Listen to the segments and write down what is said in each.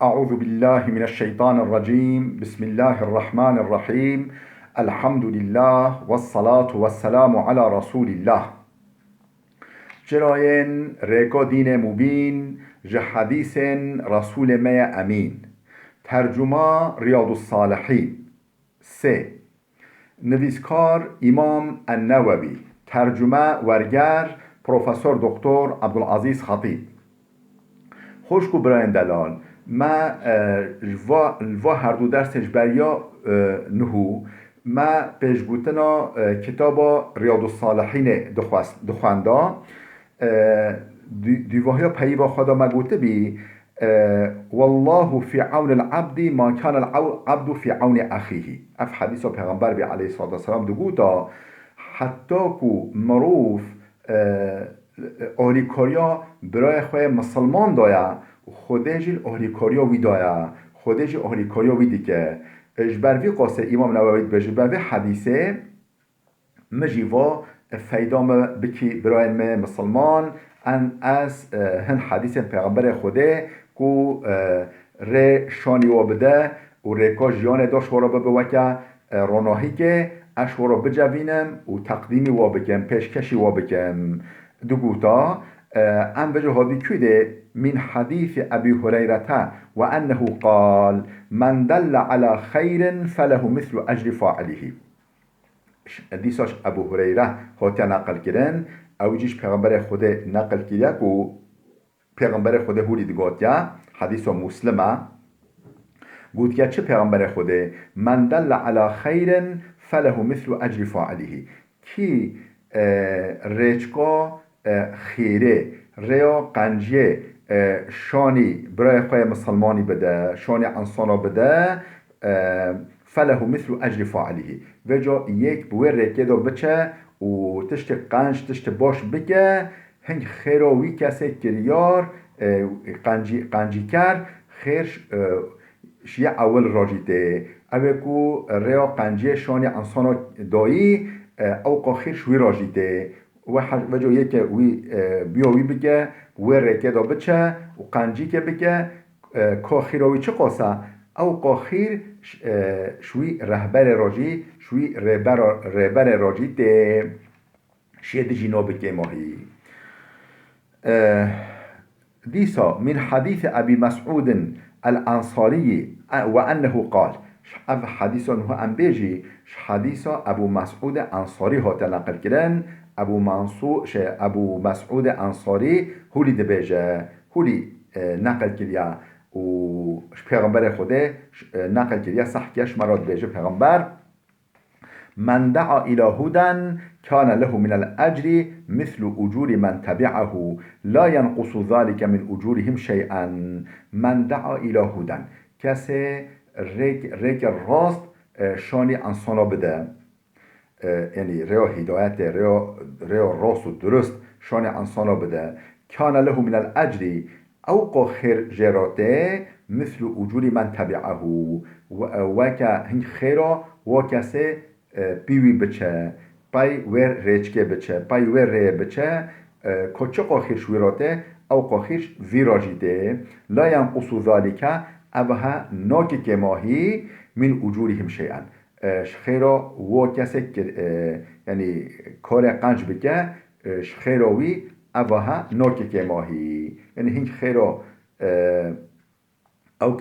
أعوذ بالله من الشيطان الرجيم بسم الله الرحمن الرحيم الحمد لله والصلاة والسلام على رسول الله جراين ريكو دين مبين حديث رسول ما أمين ترجمة رياض الصالحين سه نویسکار امام النووي ترجمه ورگر پروفسور دکتر عبدالعزیز خطیب خوشکو براین دلال ما الوا هر دو درسش بریا نهو ما پیش گوتنا کتاب ریاض الصالحین دخواندا دیوهیا پیوا خدا ما گوته بی والله في عون العبد ما كان العبد في عون اخيه اف حدیث پیغمبر بی علیه الصلاه والسلام دو گوتا حتی کو مروف آلیکاریا برای خواه مسلمان دایا خودش آلیکاریا وی دایا خودش آلیکاریا وی دیگه اجبروی قاسه امام نووی بجبروی حدیثه مجیوا فیدام بکی برای مسلمان ان از هن حدیث پیغمبر خوده کو ره شانی و بده و ریکا جیان داشت ورا ببوکه راناهی که اش ورا بجوینم و تقدیمی و بکم پیشکشی و بکم دو گوتا ام وجه هادی كده من حديث أبي هريرة وأنه قال من دل على خير فله مثل أجر فاعله دیساش ابو هریره هاتی نقل کردن او جیش پیغمبر خود نقل کرده و پیغمبر خود هولی دگاتیا حدیث و مسلمه گوت که چه پیغمبر خوده من دل على خیر فله مثل اجر فاعله کی ریچکا خیره ریا قنجیه شانی برای خواه مسلمانی بده شانی انسانا بده فله مثل اجر فاعله و جا یک بوی ریکه دا بچه و تشت قنج تشت باش بگه هنگ خیراوی کسی کریار قنجی کر خیرش شیع اول راجیده اوه کو ریا قنجی شانی انسانا دایی او قاخیر شوی راجیده و جا یک وی بیاوی بگه وی ریکه دا بچه و قنجی که بگه که خیراوی چه قاسه او قاخیر شوی رهبر راجی شوی رهبر راجی ده شید جینا بگه ماهی ديسا من حديث أبي مسعود الأنصاري وأنه قال اف حديث هو أنبيجي حديث أبو مسعود أنصاري هو تنقل كدن أبو مسعود أنصاري هو اللي دبيجه هو اللي نقل كديا و پیغمبر خوده نقل كديا صح كيش مراد بيجه پیغمبر من دعا إلى هدى كان له من الأجر مثل أجور من تبعه لا ينقص ذلك من أجورهم شيئا من دعا إلى هدى کسی ریک راست شانی انسانا بده یعنی ریا هدایت ریا راست و درست شانی انسانا بده كان له من الأجر او قخر جراته مثل أجور من تبعه وكا هنگ خیرا و کسی پیوی بچه پای ور ریچکه بچه پای ور ری بچه کچه قاخیش ویراته او قاخیش ویراجیده لا ینقص ذالک اوها ناکی که ماهی من اجورهم شیئا خیرا و کسی یعنی کار قنج بکه خیراوی اوها ناکی که ماهی یعنی هنگ خیرا او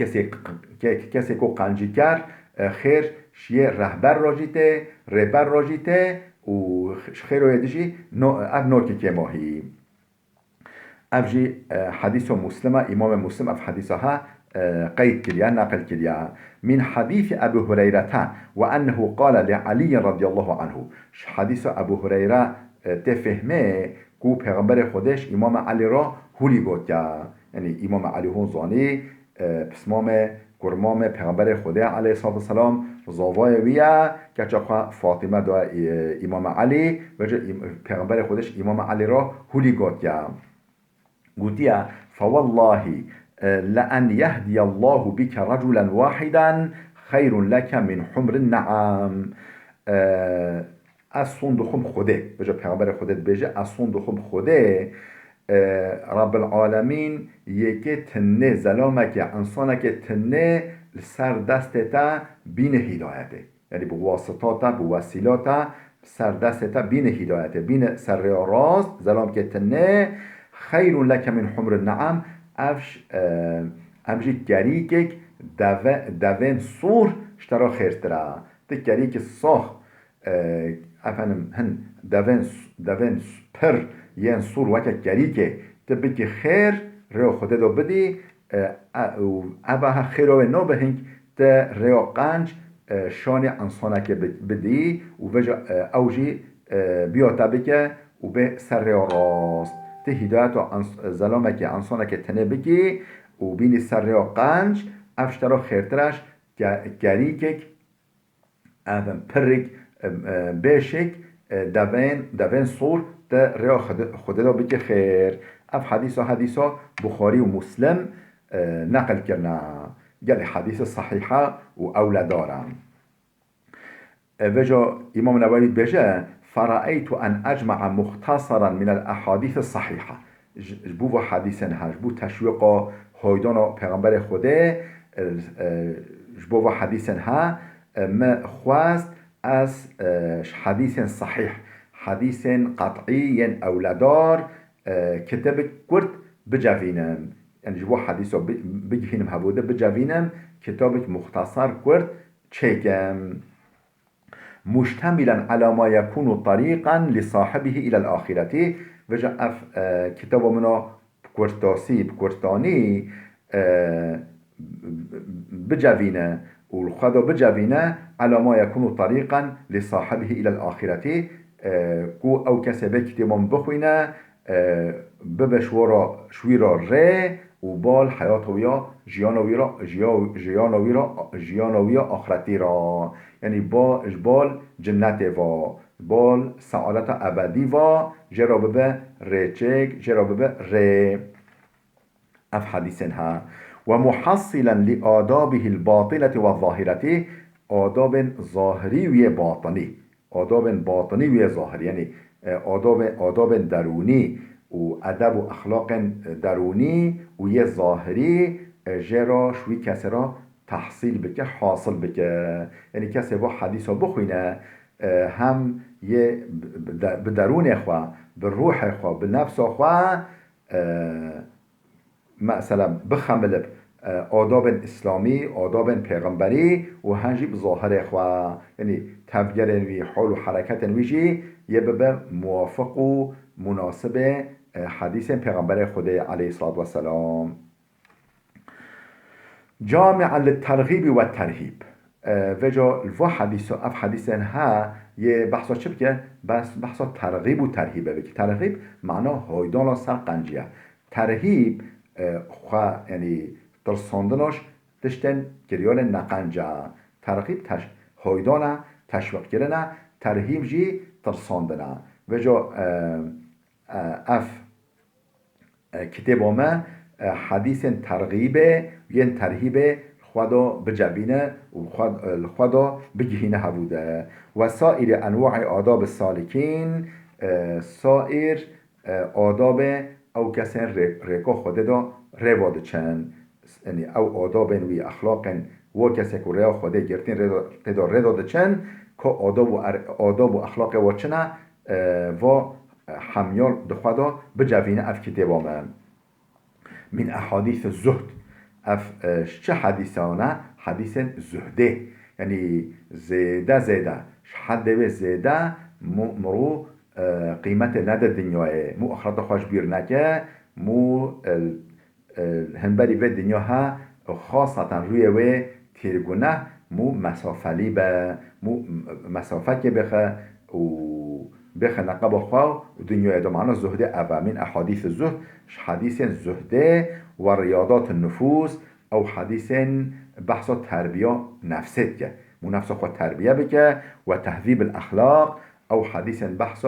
کسی کو قنجی کرد خیر شیه رهبر راجیته رهبر راجیته و خیر و یدیجی اف نوکی که ماهی افجی حدیث مسلمه امام مسلم اف حدیثها قید كليا نقل كليا من حديث أبي هريرة وأنه قال لعلي رضي الله عنه حديث أبو هريرة تفهمه كو پیغمبر خودش امام علی را هولی گوتیا یعنی امام علی هون زانی بسمام گرمام پیغمبر خدا علیه الصلاة والسلام زاوای ویا که چاقا فاطمه دا امام علی و پیغمبر خودش امام علی را هولی گوتیا گوتیا فوالله لأن يهدي الله بك رجلا واحدا خير لك من حمر النعام از صندوقم خوده بجا پیغمبر خودت بجه از صندوقم خوده رب العالمین یکی تنه ظلامه که انسانه که تنه سر دست تا بین هدایته، یعنی به واسطاتا به وسیلاتا سر دست تا بین هدایته، بین سر راست ظلام که تنه خیر لک من حمر النعم امجی گریکک دوین سور اشترا خیرترا ده گریک صاح افنم هن دوین پر ین سور وکا گریکه ده بگی خیر ریو خوده دو بدی ابا خیر و نو بهنگ ده ریو قنج شان انسانه که بدی و وجا اوجی بیاتا بکه و به سر ریو راست ده هدایت و ظلامه که انسانه که تنه بگی و بینی سر ریو قنج افشترا خیرترش گریکک اون پرک بشک دوین صور ده ریا خود دا بگه خیر. اف حدیثا بخاری و مسلم نقل کرنا گل حدیث صحیحه و اولا دارم. وجا امام نووی بجه فرأيت أن أجمع مختصرا من الأحاديث الصحيحة جبو حديث هاش بو تشويق هايدان پیغمبر خوده جبو حديث ها ما خواست از حديث صحيح حديث قطعي أولادار كتاب كرد بجافينم يعني جبو حديثه بجهينم هبوده بجافينم كتابك مختصر كرد تشيكم مشتملا على ما يكون طريقا لصاحبه إلى الآخرة وجا اف كتاب منا بكورتاسي بكورتاني بجافينه والخدا بجافينه على ما يكون طريقا لصاحبه إلى الآخرة كو أو كسبه كتاب بخوينه ببشورا شويرا ره وبال حياته ويا جيانويرا آخرتي را يعني بال جنته و بال سعادت ابدی و جرابه ریچک جرابه ری اف حدیثنها و محصلا لآدابه الباطنة والظاهرة آداب ظاهری و باطنی آداب باطنی و ظاهری يعني آداب درونی و ادب و اخلاق درونی و یه ظاهری جرا شوی کسی را تحصیل بکه حاصل بکه یعنی کسی با حدیث ها بخوینه هم یه به درون خواه به روح خواه به نفس خواه مثلا بخمل آداب اسلامی آداب پیغمبری و هنجی به ظاهر خواه یعنی تفگر وی حال و حرکت ویجی یه به موافق و مناسب حدیث پیغمبر خدا علیه الصلاة والسلام. جامعا للترغیب و الترهیب وجا الوا حدیث اف حدیثن ها یه بحثا چه بکه بحثا ترغیب و ترهیبه بکه ترغیب معنا هایدان سر قنجیه ترهیب خواه یعنی ترساندناش تشتن گریال نقنجه ترغیب هایدان تشویق کردن ترهیب جی ترساندنه وجا اف کتاب ما حدیث ترغیبه ین ترهیبه خدا بجبینه و خدا بجهینه هبوده و سایر انواع آداب السالکین سایر آداب او کسی ریکا خود دا رواد چند یعنی او آداب وی اخلاق و کسی که ریا خود گرتین ردا رداد چند که آداب و اخلاق و چنه و حمیال دخوادا بجوینه اف کتابا من احادیث الزهد اف چه حدیثانه حدیث زهده یعنی زیده حد و زیده مرو قیمت نده دنیاه مو اخرات خوش بیر نکه مو هنبری به دنیا ها خاصتا روی و تیرگونه مو مسافلی به مو مسافه که بخه و بخ نقب خواه و دنیا دو معنا زهده اول من احادیث الزهد حدیث زهده و ریاضات النفوس او حدیث بحث تربیه نفسیت که مو نفس خود تربیه بکه و تهذیب الاخلاق او حدیث بحث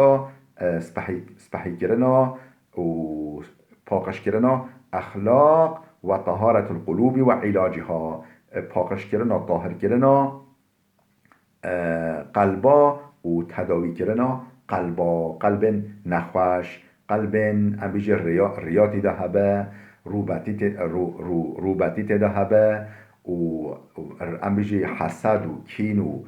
سپحی کرنا و پاکش کرنا اخلاق و طهارت القلوب و علاجها پاکش کرنا طاهر کرنا قلبا و تداوی کرنا قلب نخوش قلبن ام بیجی ریاتی ده هبه روبتی ده هبه و ام بیجی حسد و کین و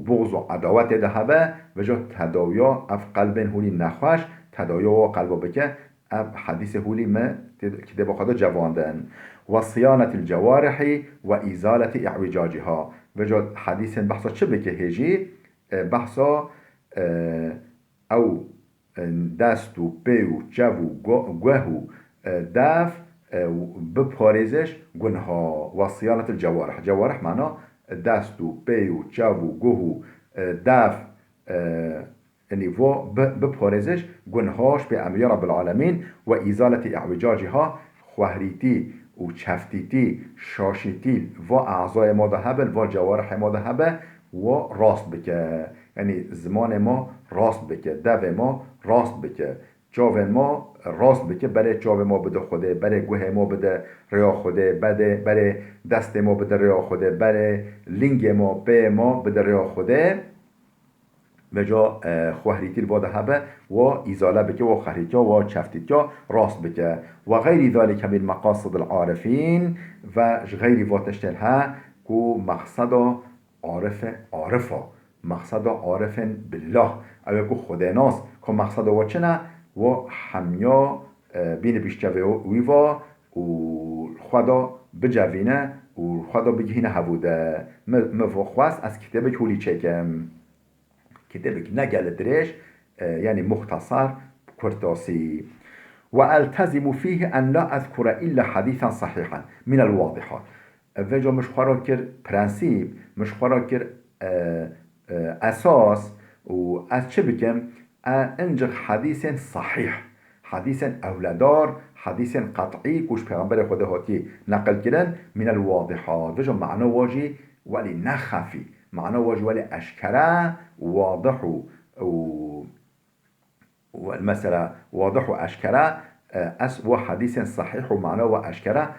بغض و عداوت ده هبه و جا تداویا اف قلبن هولی نخوش تداویا و قلبا بکه اف حدیث هولی ما كده بخدا جواندن و صيانة الجوارح و ازالة اعوجاجها و جا حدیث بحثا چه بکه هجی بحثا او دست و پی و جو و گوه و دف بپارزش گنها و صيانة الجوارح جوارح معنا دست و پی و جو و گوه و دف يعني بپارزش گنهاش به امر رب العالمین و ازالة اعوجاجها خوهریتی و چفتیتی شاشیتی و اعضای ما دهبل و جوارح ما دهبه و راست بکه یعنی زمان ما راست بکه دو ما راست بکه جاو ما راست بکه بره جاو ما بده خوده بره گوه ما بده ریا خوده بره دست ما بده ریا خوده بره لینگ ما به ما بده ریا خوده و جا خوهریتی الواده هبه و ایزاله بکه و خهریتی و چفتیتی راست بکه و غیر ذلك من مقاصد العارفین و غیر واتشتل ها کو مقصد عارفه مقصد عارف بالله او کو خداناس کو مقصد و چنه و همیا بین بیشتوه ویوا و خدا بجوینه و خدا بگهینه هبوده مفخواست از کتاب کولی چکم كتابك نقل دريش يعني مختصر كرتاسي والتزم فيه ان لا اذكر الا حديثا صحيحا من الواضحات وجا مش خراكر برانسيب مش خراكر اساس و از چه بكم انجر حديث صحيح حديث اولادار حديث قطعي كوش پیغمبر خدا هاتي نقل كرن من الواضحات وجا معنى واجي ولي نخفي معناه واجي ولي أشكره واضح والمسألة واضح وأشكره وحديث صحيح ومعناه وأشكره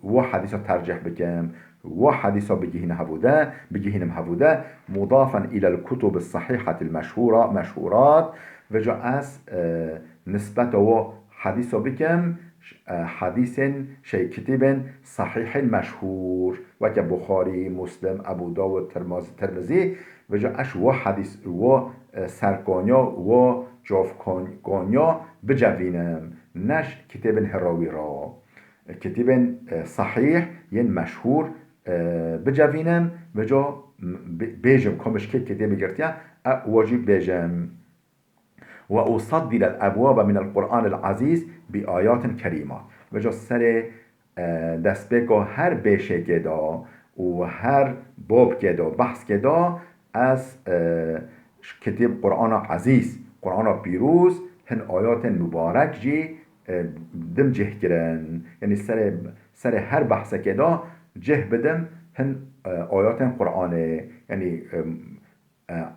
وحديث ترجح بكم وحديث بجهين مهبوده مضافا إلى الكتب الصحيحة المشهورة مشهورات وجاء نسبة وحديث بكم حديث شيء كتب صحيح مشهور وكبخاري مسلم أبو داود ترمذي وجا اش و حديث و سرکانیا و جافکانیا بجوینم نش کتاب هراوی را کتاب صحیح ین مشهور بجوینم وجا بیجم کمش کتاب گرتیا واجب بیجم وأصدر الأبواب من القرآن العزيز بآيات كريمة وجا سر دستبه هر بشه كدا و هر باب كدا بحث كدا از كتاب قرآن عزيز قرآن بيروز هن آيات مبارك جي دم جه كرن يعني سر هر بحث كدا جه بدم هن آيات قرآن يعني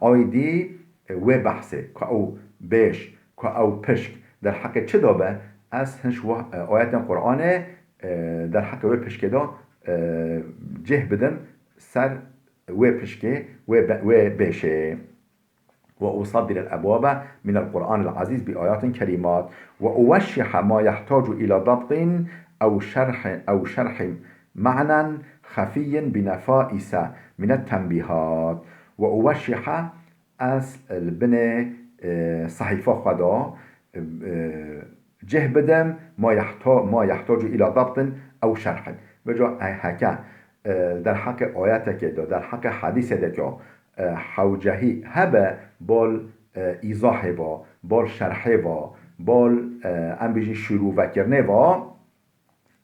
آيدي و بحثه كأو بیش که او پشک در حق چه دابه از هنش آیت قرآن در حق و پشک دا جه بدم سر و پشکه و بیشه وأصدر الأبواب من القرآن العزيز بآيات كريمات وأوشح ما يحتاج إلى ضبط أو شرح معنى خفي بنفائس من التنبيهات وأوشح از البنه صحيفة خدا جه بدم ما يحتاج إلى ضبط أو شرح بجا هكا در حق آياتك در حق حديثك حوجهي هبه بال إيضاح با بال شرح با بال ام بيجي شروع وكرنه با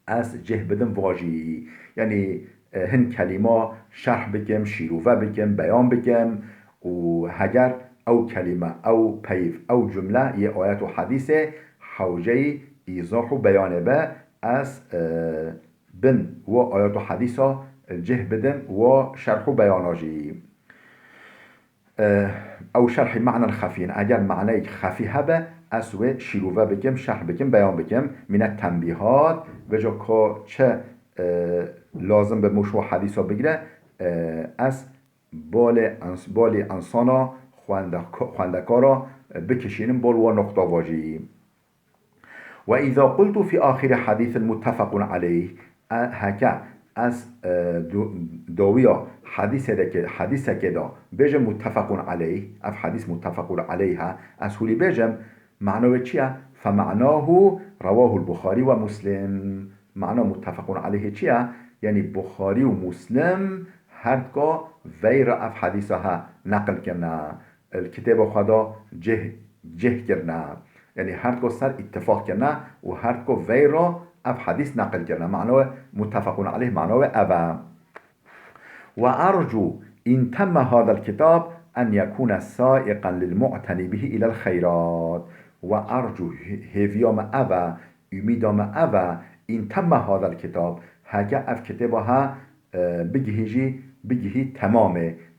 از جه بدم واجي يعني هن كلمة شرح بكم شروع بكم بيان بكم و هگر او کلمه او پیف او جمله یه آیت و حدیث حوجه ایضاح و بیانه به از بن و آیت و حدیث جه بدم و شرح و بیاناجی او شرح معنى خفین اگر معنی خفی هبه از و شروع بکم شرح بکم بیان بکم من التنبیهات و جا که چه لازم به مشروع حدیث بگیره از بال انسانا خواندکارا بکشینم بال و نقطه واجی وإذا قلت في آخر حديث متفق عليه هكا از دویا حدیث كده بيجم متفق عليه اف حديث متفق عليها از هولي بيجم معناه چيا فمعناه رواه البخاري ومسلم معناه متفق عليه چيا يعني بخاري ومسلم هردگاه وير اف حديثها نقل كرنا الكتاب خدا جه كرنا يعني هردگاه سر اتفاق كرنا و هردگاه وير اف حديث نقل كرنا معناه متفق عليه معناه أبا وأرجو إن تم هذا الكتاب أن يكون سائقا للمعتني به إلى الخيرات وأرجو هفيام أبا أميدام أبا إن تم هذا الكتاب هكا اف كتابها بجهي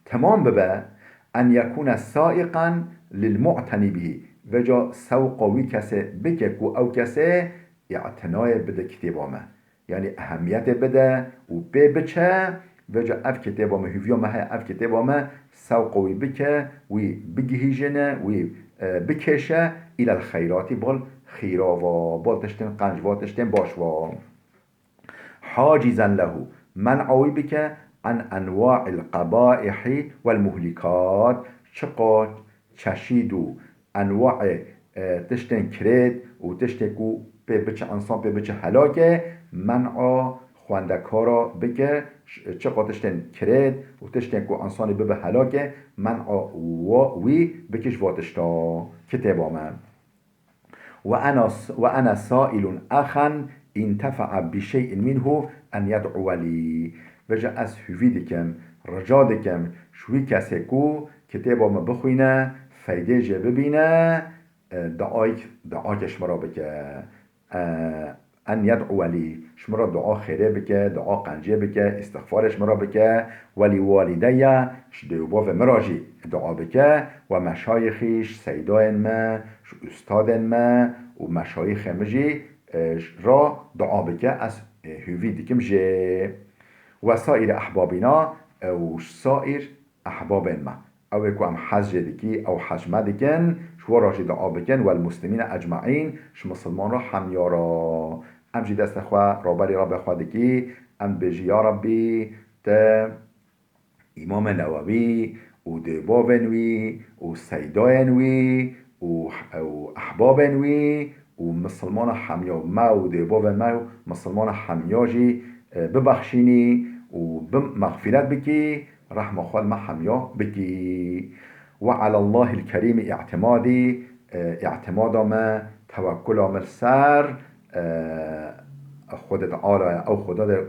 تمام ببا أن يكون سائقا للمعتني به وجا سوقوي كسي بككو أو كسي اعتناء بده كتابامه يعني أهميت بده و بچه وجا اف كتابامه هفيامه اف كتابامه سوقوي بكه و بجهيجنه و بكشه إلى الخيرات بال خيراوا بال تشتن قنجوا تشتن باشوا حاجزا له منعوي بك عن أنواع القبائح والمهلكات شقات تشيدو أنواع تشتن كريد و تشتكو بچه انسان بچه هلاكه منع خواندکارا بکه چقا تشتن کرد و تشتن کو انسانی ببه هلاکه منع وی بکش واتشتا کتابا من وأنا سائل أخا انتفع بشيء منه أن يدعو لي وجا از هفيدكم رجادكم شوي كسيكو كتابا ما بخوينه فايده جه ببينه دعاك شمرا بكه أن يدعو لي شمرا دعا خيره بكه دعا قنجه بكه استغفار شمرا بكه ولي والدي شديوبا و مراجي دعا بكه و مشايخيش سيداين ما استادن ما و مشايخ مجي را دعا بكه از هوي ديكم جي وسائر أحبابنا و سائر أحباب ما او يكو ام حج ديكي او حجمه ديكن شو راجي دعا بكن والمسلمين اجمعين شو مسلمان را حميارا ام جي دست اخوة رابري رب اخوة ديكي ام بجي يا ربي تا امام نووي و دبابنوي و سيداينوي و احبابنوي و مسلمان حميا ما و دبابن ما مسلمان حمياجي ببخشيني و بمغفرت بكي رحمة خال ما حميا بكي وعلى الله الكريم اعتمادي اعتماد ما توكل ما السر خود تعالى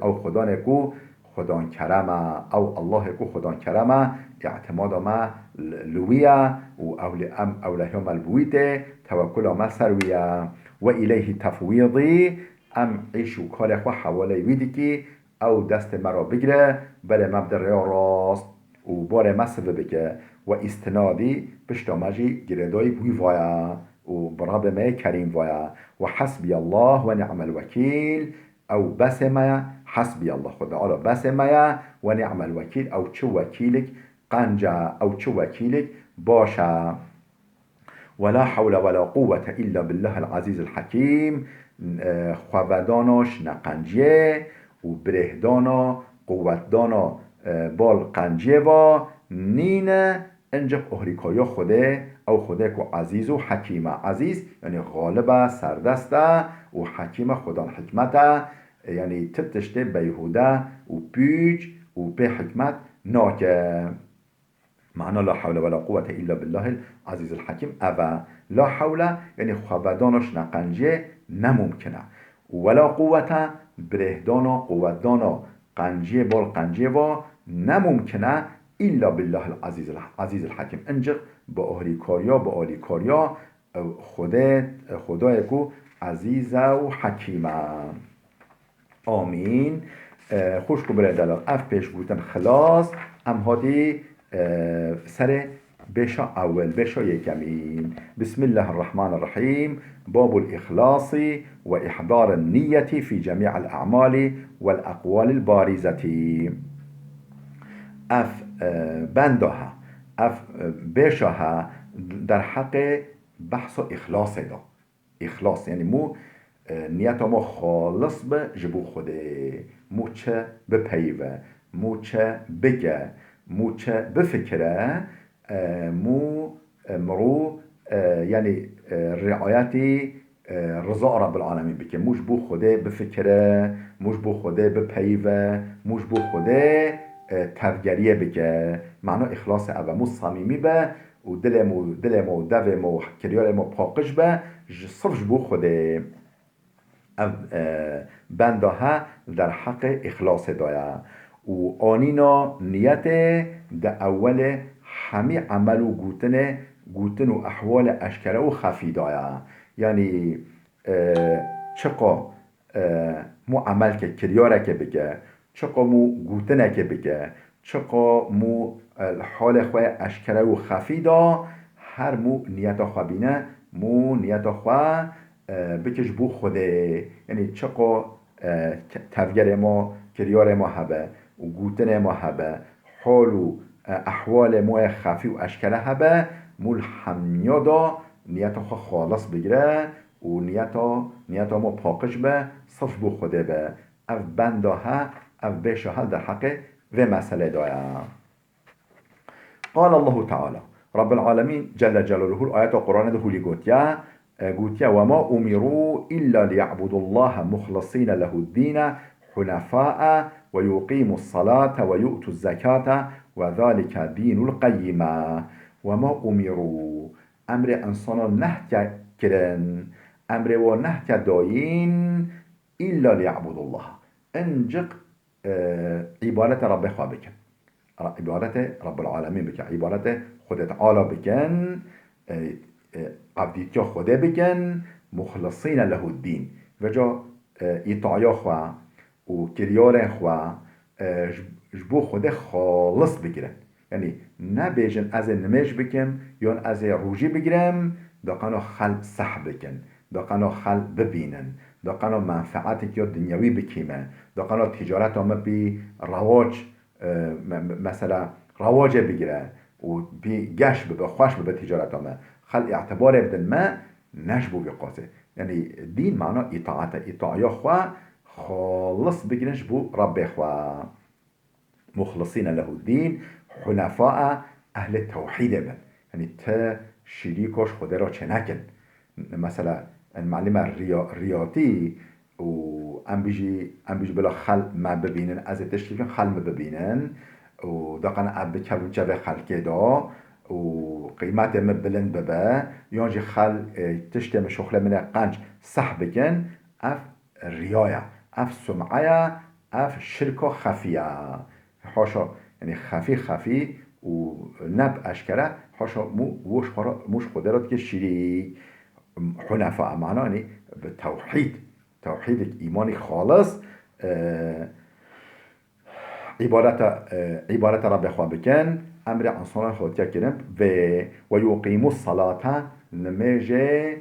او خدا نکو خدا کرمه او الله کو خدا کرمه اعتماد ما لویه و اولهم البویته توكل ما سرویه و الیه تفویضی ام عیشو کال خو حواله ویدی او دست مرا بگیره بله مبدر راست و باره مسئله بگه و استنادی پشتامجی گردای بوی وایا و براب ما کریم وایا و حسبی الله و نعم الوکیل او بس ما حسبی الله خدا آلا بس ما و نعم الوکیل او چه وکیلک قنجه او چه وکیلک باشه ولا حول ولا قوة إلا بالله العزيز الحكيم خواداناش نقنجه و برهدانا قوتدانا بال قنجه و نینه انجق اهریکایا خوده او خوده که عزیز و حکیمه عزیز یعنی غالبه سردسته و حکیمه خدا حکمته یعنی تبتشته بیهوده و پیج و به حکمت ناکه معنى لا حول ولا قوة إلا بالله العزيز الحكيم أبا لا حول يعني خوابدانش نقنجه نممکنه ولا قوة برهدانا قوتدانا قنجه بال قنجه و نممکنه إلا بالله العزيز الحكيم انجق با اهری کاریا با آلی کاریا خدای کو عزیزه و حکیمه آمین خوش کو بره دلال اف پیش بودن خلاص ام هادی سر بشا أول بشا يكمين بسم الله الرحمن الرحيم باب الإخلاص وإحضار النية في جميع الأعمال والأقوال البارزة اف بندها اف بشاها در حق بحث اخلاص دا اخلاص یعنی مو نیت ما خالص به جبو خوده، مو چه بپیوه، مو چه بگه، مو چه بفکره، مو مرو یعنی رعایتی رضا رب العالمین بکه، موش بو خوده بفکره، موش بو خوده بپیوه، موش بو خوده تفگریه بکه. معنا اخلاص اوه مو صمیمی به و دلمو و دومو و کریارمو پاقش به صرف بو خوده. بنده ها در حق اخلاص دایا و آنینا نیت در اول همی عمل و گوتن و احوال اشکره و خفی دایا. یعنی چقا مو عمل که کریاره که بگه، چقا مو گوتنه که بگه، چقا مو حال خواه اشکره و خفی دا، هر مو نیت خواه بینه، مو نیت خواه بکش بو خوده. یعنی چقا تفگر ما کریار ما هبه و گوتن ما هبه، حال و احوال ما خفی و اشکره هبه، مول همیادا نیت خواه خالص بگیره و نیت ما پاکش به صرف بو خوده به. او بنده ها او بشه در حق و مسئله دایا. قال الله تعالى رب العالمين جل جلاله الآيات القرآن ده هولي قوتيا وما أمروا إلا ليعبدوا الله مخلصين له الدين حنفاء ويقيموا الصلاة ويؤتوا الزكاة وذلك دين القيمة. وما أمروا أمر أنصانا نهتيا كرن، أمر ونهتيا داين إلا ليعبدوا الله انجق عبادة رب خواه عبادت رب العالمین بکن، عبادت خود تعالی بکن، عبدیتیا خوده بکن، مخلصین له الدین و جا ایطاعیا خواه و کریار خواه جبو خود خالص بگیرن. یعنی نبیجن از نمیش بکن یا از روژی بگیرم داقنا خل صح بکن، داقنا خل ببینن، داقنا منفعتی که دنیاوی بکیمه، داقنا تجارت همه بی رواج مثلا رواج بگیره و بی گشت به خوش به تجارت همه خل اعتبار بدن ما نجبو بقاسه. یعنی دین معنا اطاعیا خواه خالص بگیرنش بو رب خواه مخلصین له الدین حنفاء اهل توحید بن. یعنی تا شریکش خود را چه نکن. مثلا معلم ریاتی و ام بیجی بلا خل ما ببینن از تشکیل خل ما ببینن و دقن اب کبون جبه خلقه دا و قیمت ما بلند ببه یانجی خل تشتم شخله من قنج صح بکن اف ریایه اف سمعه اف شرک خفیه حاشا. یعنی خفی و نب اشکره حاشا موش خودرات که شیری حنفاء معنا یعنی به توحید ایمانی خالص عبارت رب خواه بکن، امر انسان خودتیا کنن و یقیمو الصلاة نمیجه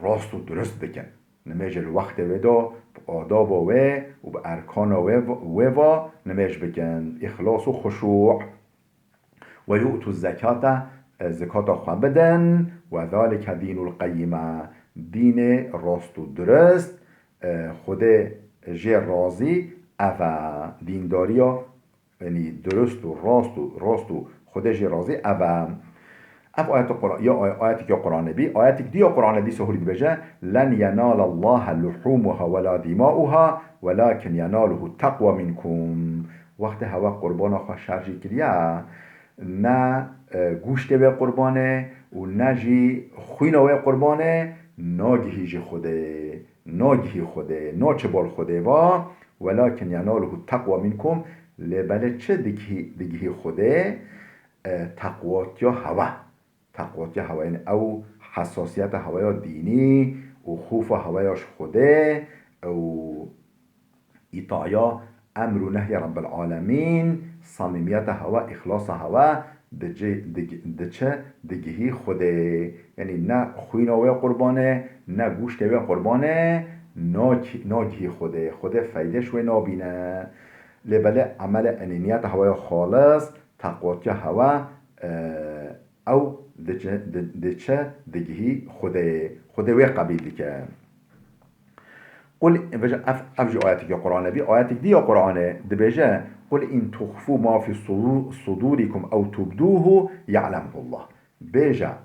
راست و درست بکن، نمیجه الوقت ودا آداب و به ارکان و نمیج بکن، اخلاص و خشوع و یؤتوا الزکاة زکات خواه بدن و ذالک دین القیمه دین راست و درست خود جه رازی اوه دینداری ها یعنی درست و راست و خود جه رازی اوه اف آیت قرآن یا آیتی که قرآن بی آیتی که دی قرآن بی سهولی بجه لن ینال الله لحومها ولا دماؤها ولكن يناله التقوى منكم. وقت هوا قربان خواه شرجی کریه نه گوشت به قربانه و نه جی خوین و قربانه ناگهی جی خوده ناچه بال خوده ولكن يناله التقوى منكم لبله چه دیگهی خوده تقوات یا هوا یعنی او حساسیت هوا دینی و خوف هوایش خوده و اطاعیا امر و نهی رب العالمین صمیمیت هوا اخلاص هوا دچه دیگهی خوده. یعنی نه خوین و قربانه نه گوشت و قربانه ناگهی خوده فیدش و نابینه لبله عمل انینیت هوای خالص تقوات هوا او دچه دیگهی خوده و قبیل که قل بجا افجي آياتك يا قرآن بي آياتك دي يا قرآن دبجا قل إن تخفوا ما في صدوركم أو تبدوه يعلمه الله بجا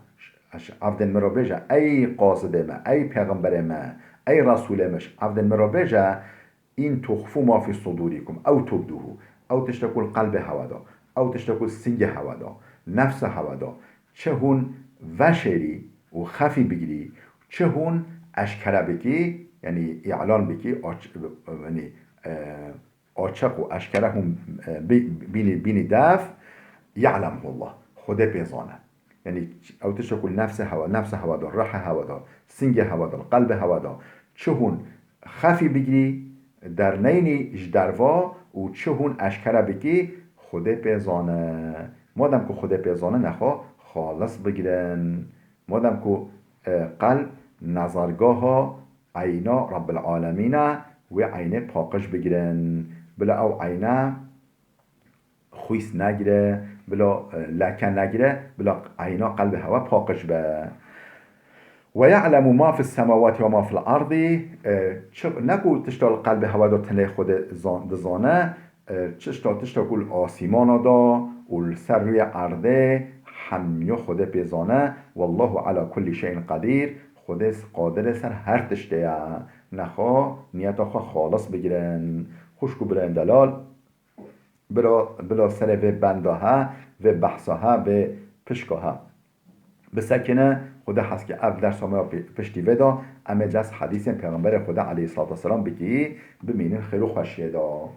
عبدن مرا بجا أي قاصد ما أي پیغمبر ما أي رسول مش عبدن مرا بجا إن تخفوا ما في صدوركم أو تبدوه أو تشتكوا القلب هوادا أو تشتكوا السنگ هوادا نفس هوادا چه هون وشری و خفی بگیری چه هون اشکره بکی یعنی اعلان بکی یعنی آچق و اشکره هم بینی دف یعلمه الله خدا بیزانه یعنی او تشکل نفس هوا دار راح هوا دار سنگ هوا دار قلب هوا دار چه هون خفی بگیری در نین اجدروا و چه هون اشکره بکی خدا بیزانه مادم که خدا بیزانه نخوا خالص بگیرن مادم که قلب نظرگاه ها عینا رب العالمین و عینه پاکش بگیرن بلا او عینه خویس نگیره بلا لکن نگیره بلا عینا قلب هوا پاکش به و یعلم ما فی السماوات و ما فی الارض نکو تشتال قلب هوا دا تنه خود دزانه تشتال کل آسیمانا دا و سر روی ارده همیو خود پیزانه والله علی کل شیء قدیر خود قادر سر هر تشته نخوا نیت آخوا خالص بگیرن خوشکو برن دلال بلا سر و بندها و بحثها و پشکها بسکنه خدا هست که اول در سامه پشتی ودا اما جس حدیث پیغمبر خدا علیه الصلاة والسلام بگی بمینین خیلی خوشیه دا